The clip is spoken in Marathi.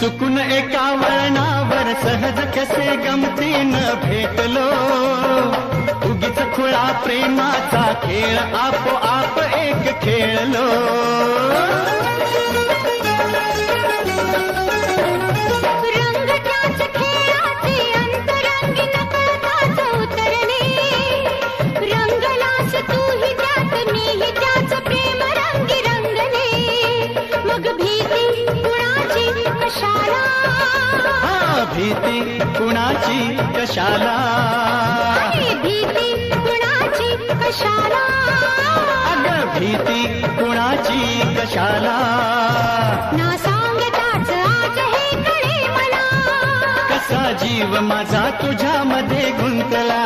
चुकून एका वळणावर सहज कसे गमतीनं भेटलो, उगीच खुळा प्रेमाचा खेळ आपोआप एक खेळलो. रंग त्याच खेळाचे अंतरंगी नकळताच उतरणे, रंगलास तूही त्यात मीही त्याच प्रेम रंगी रंगले. मग भीती कुणाची कशाला, भीती कुणाची कशाला, भीती कुणाची कशाला, अगं भीती कुणाची कशाला. ना सांगताच आज हे कळे मला, कसा जीव माझा तुझ्यामध्ये गुंतला.